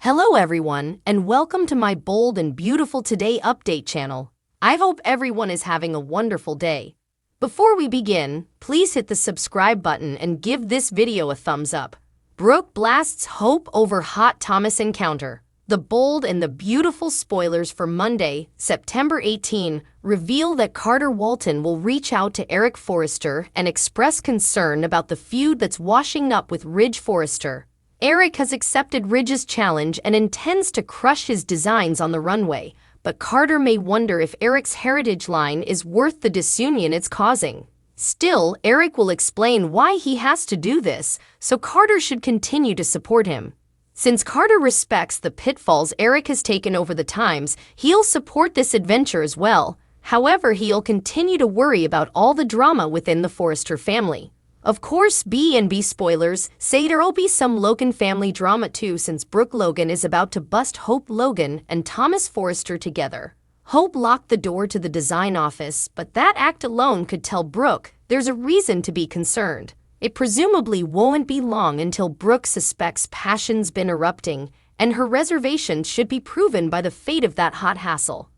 Hello everyone, and welcome to my bold and beautiful Today Update channel. I hope everyone is having a wonderful day. Before we begin, please hit the subscribe button and give this video a thumbs up. Brooke blasts hope over hot Thomas encounter. The bold and the beautiful spoilers for Monday, September 18, reveal that Carter Walton will reach out to Eric Forrester and express concern about the feud that's washing up with Ridge Forrester. Eric has accepted Ridge's challenge and intends to crush his designs on the runway, but Carter may wonder if Eric's heritage line is worth the disunion it's causing. Still, Eric will explain why he has to do this, so Carter should continue to support him. Since Carter respects the pitfalls Eric has taken over the times, he'll support this adventure as well. However, he'll continue to worry about all the drama within the Forrester family. Of course, B&B spoilers say there'll be some Logan family drama too, since Brooke Logan is about to bust Hope Logan and Thomas Forrester together. Hope locked the door to the design office, but that act alone could tell Brooke there's a reason to be concerned. It presumably won't be long until Brooke suspects passion's been erupting, and her reservations should be proven by the fate of that hot hassle.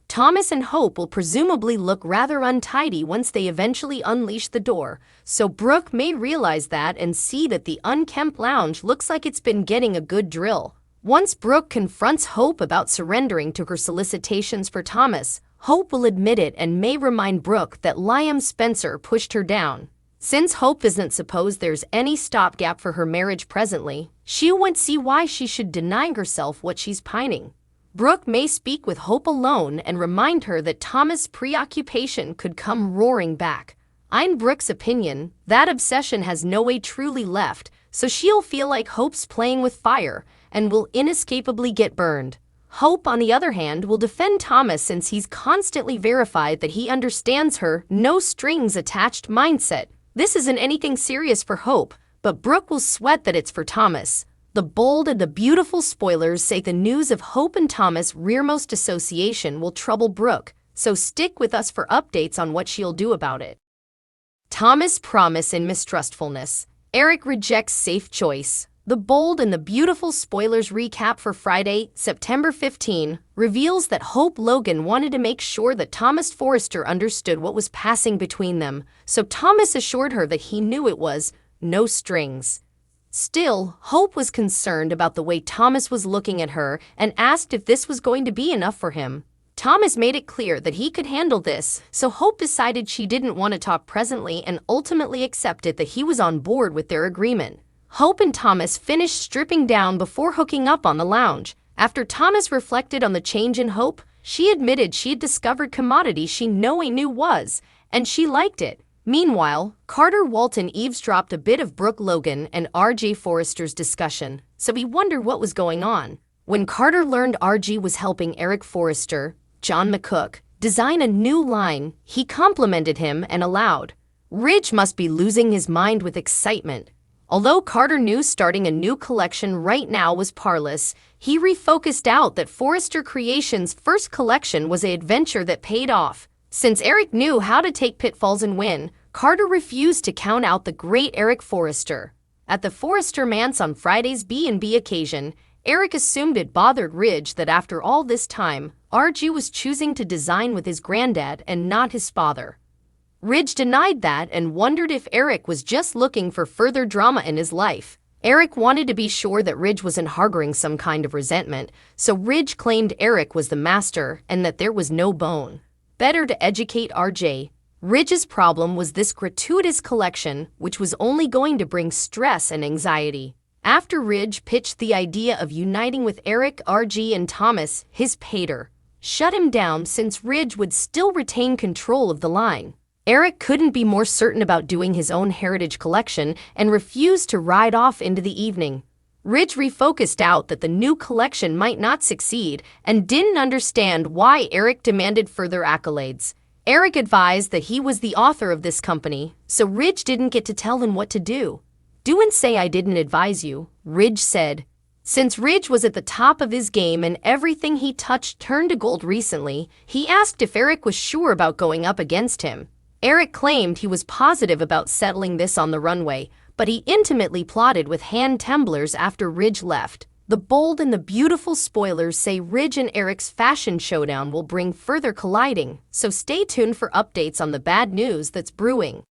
Thomas and Hope will presumably look rather untidy once they eventually unleash the door, so Brooke may realize that and see that the unkempt lounge looks like it's been getting a good drill. Once Brooke confronts Hope about surrendering to her solicitations for Thomas, Hope will admit it and may remind Brooke that Liam Spencer pushed her down. Since Hope doesn't suppose there's any stopgap for her marriage presently, she won't see why she should deny herself what she's pining. Brooke may speak with Hope alone and remind her that Thomas' preoccupation could come roaring back. In Brooke's opinion, that obsession has no way truly left, so she'll feel like Hope's playing with fire and will inescapably get burned. Hope, on the other hand, will defend Thomas since he's constantly verified that he understands her no-strings-attached mindset. This isn't anything serious for Hope, but Brooke will sweat that it's for Thomas. The bold and the beautiful spoilers say the news of Hope and Thomas' rearmost association will trouble Brooke, so stick with us for updates on what she'll do about it. Thomas' promise and mistrustfulness. Eric rejects safe choice. The bold and the beautiful spoilers recap for Friday, September 15, reveals that Hope Logan wanted to make sure that Thomas Forrester understood what was passing between them, so Thomas assured her that he knew it was no strings. Still, Hope was concerned about the way Thomas was looking at her and asked if this was going to be enough for him. Thomas made it clear that he could handle this, so Hope decided she didn't want to talk presently and ultimately accepted that he was on board with their agreement. Hope and Thomas finished stripping down before hooking up on the lounge. After Thomas reflected on the change in Hope, she admitted she had discovered commodity she knew was, and she liked it. Meanwhile, Carter Walton eavesdropped a bit of Brooke Logan and RJ Forrester's discussion, so he wondered what was going on. When Carter learned RJ was helping Eric Forrester, John McCook, design a new line, he complimented him and allowed. Ridge must be losing his mind with excitement. Although Carter knew starting a new collection right now was parlous, he refocused out that Forrester Creations' first collection was an adventure that paid off. Since Eric knew how to take pitfalls and win, Carter refused to count out the great Eric Forrester. At the Forrester Manse on Friday's B&B occasion, Eric assumed it bothered Ridge that after all this time, RG was choosing to design with his granddad and not his father. Ridge denied that and wondered if Eric was just looking for further drama in his life. Eric wanted to be sure that Ridge wasn't harboring some kind of resentment, so Ridge claimed Eric was the master and that there was no bone. Better to educate RJ. Ridge's problem was this gratuitous collection, which was only going to bring stress and anxiety. After Ridge pitched the idea of uniting with Eric, RG, and Thomas, his pater shut him down since Ridge would still retain control of the line. Eric couldn't be more certain about doing his own heritage collection and refused to ride off into the evening. Ridge refocused out that the new collection might not succeed and didn't understand why Eric demanded further accolades. Eric advised that he was the author of this company, so Ridge didn't get to tell him what to do. "Do and say I didn't advise you," Ridge said. Since Ridge was at the top of his game and everything he touched turned to gold recently, he asked if Eric was sure about going up against him. Eric claimed he was positive about settling this on the runway, but he intimately plotted with hand tumblers after Ridge left. The bold and the beautiful spoilers say Ridge and Eric's fashion showdown will bring further colliding, so stay tuned for updates on the bad news that's brewing.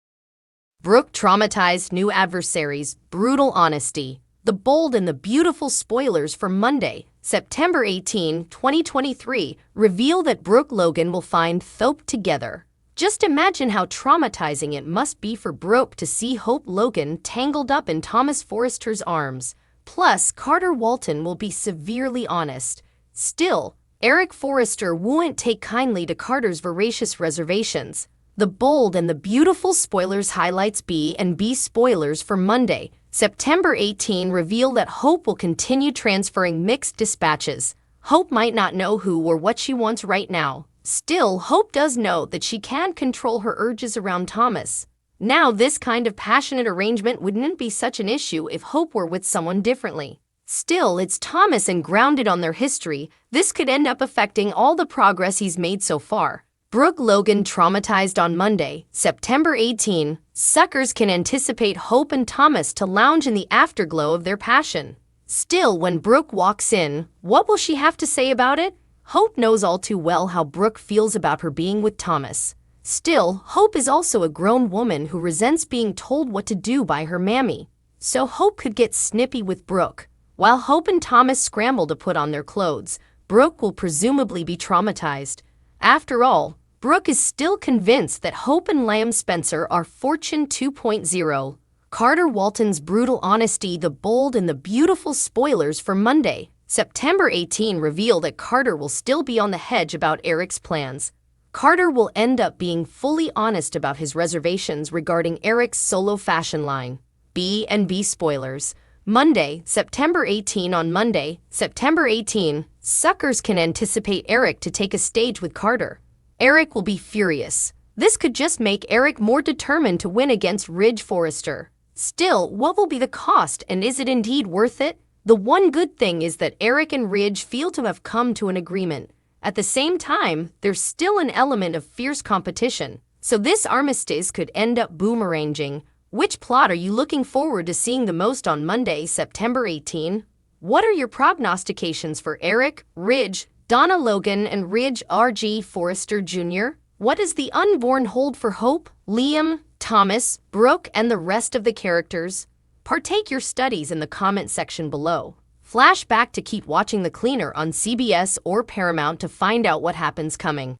Brooke traumatized new adversaries, brutal honesty. The bold and the beautiful spoilers for Monday, September 18, 2023, reveal that Brooke Logan will find Hope together. Just imagine how traumatizing it must be for Brooke to see Hope Logan tangled up in Thomas Forrester's arms. Plus, Carter Walton will be severely honest. Still, Eric Forrester won't take kindly to Carter's voracious reservations. The bold and the beautiful spoilers highlights B and B spoilers for Monday, September 18 reveal that Hope will continue transferring mixed dispatches. Hope might not know who or what she wants right now. Still, Hope does know that she can't control her urges around Thomas. Now, this kind of passionate arrangement wouldn't be such an issue if Hope were with someone differently. Still, it's Thomas and grounded on their history, this could end up affecting all the progress he's made so far. Brooke Logan traumatized on Monday, September 18, suckers can anticipate Hope and Thomas to lounge in the afterglow of their passion. Still, when Brooke walks in, what will she have to say about it? Hope knows all too well how Brooke feels about her being with Thomas. Still, Hope is also a grown woman who resents being told what to do by her mammy. So Hope could get snippy with Brooke. While Hope and Thomas scramble to put on their clothes, Brooke will presumably be traumatized. After all, Brooke is still convinced that Hope and Liam Spencer are Fortune 2.0. Carter Walton's brutal honesty, the bold and the beautiful spoilers for Monday, September 18 reveal that Carter will still be on the hedge about Eric's plans. Carter will end up being fully honest about his reservations regarding Eric's solo fashion line. B and B spoilers. Monday, September 18 On Monday, September 18, suckers can anticipate Eric to take a stage with Carter. Eric will be furious. This could just make Eric more determined to win against Ridge Forrester. Still, what will be the cost and is it indeed worth it? The one good thing is that Eric and Ridge feel to have come to an agreement. At the same time, there's still an element of fierce competition, so this armistice could end up boomeranging. Which plot are you looking forward to seeing the most on Monday, September 18? What are your prognostications for Eric, Ridge, Donna Logan, and Ridge R.G. Forrester Jr.? What does the unborn hold for Hope, Liam, Thomas, Brooke, and the rest of the characters? Partake your studies in the comment section below. Flash back to keep watching The Cleaner on CBS or Paramount to find out what happens coming.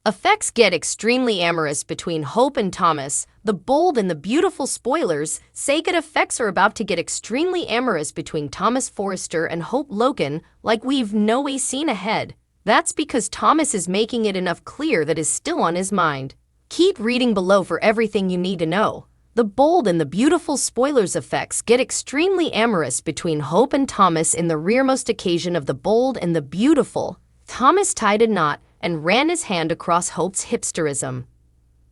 Effects get extremely amorous between Hope and Thomas. The bold and the beautiful spoilers say good effects are about to get extremely amorous between Thomas Forrester and Hope Logan like we've no way seen ahead. That's because Thomas is making it enough clear that is still on his mind. Keep reading below for everything you need to know. The bold and the beautiful spoilers effects get extremely amorous between Hope and Thomas in the rearmost occasion of the bold and the beautiful. Thomas tied a knot and ran his hand across Hope's hipsterism.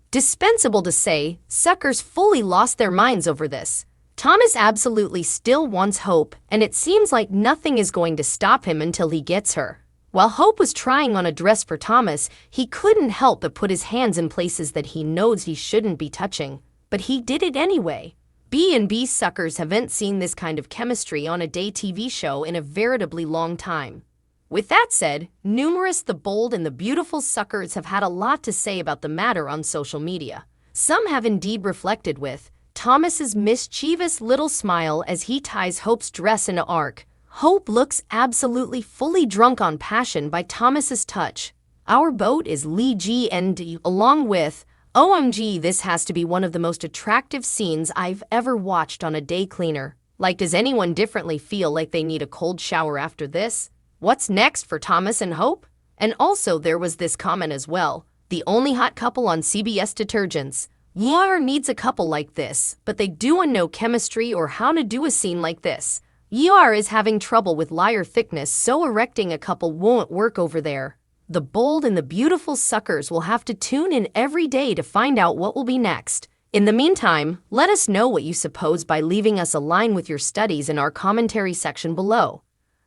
Dispensable to say, suckers fully lost their minds over this. Thomas absolutely still wants Hope, and it seems like nothing is going to stop him until he gets her. While Hope was trying on a dress for Thomas, he couldn't help but put his hands in places that he knows he shouldn't be touching. But he did it anyway. B and B suckers haven't seen this kind of chemistry on a day TV show in a veritably long time. With that said, numerous the bold and the beautiful suckers have had a lot to say about the matter on social media. Some have indeed reflected with Thomas's mischievous little smile as he ties Hope's dress into arc. Hope looks absolutely fully drunk on passion by Thomas's touch. Our boat is Lee G and D, along with OMG, this has to be one of the most attractive scenes I've ever watched on a day cleaner. Like, does anyone differently feel like they need a cold shower after this? What's next for Thomas and Hope? And also there was this comment as well. The only hot couple on CBS detergents. YAR needs a couple like this, but they do know chemistry or how to do a scene like this. YAR is having trouble with liar thickness, so erecting a couple won't work over there. The bold and the beautiful suckers will have to tune in every day to find out what will be next. In the meantime, let us know what you suppose by leaving us a line with your studies in our commentary section below.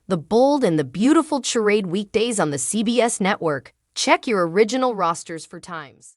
The bold and the beautiful charade weekdays on the CBS network. Check your original rosters for times.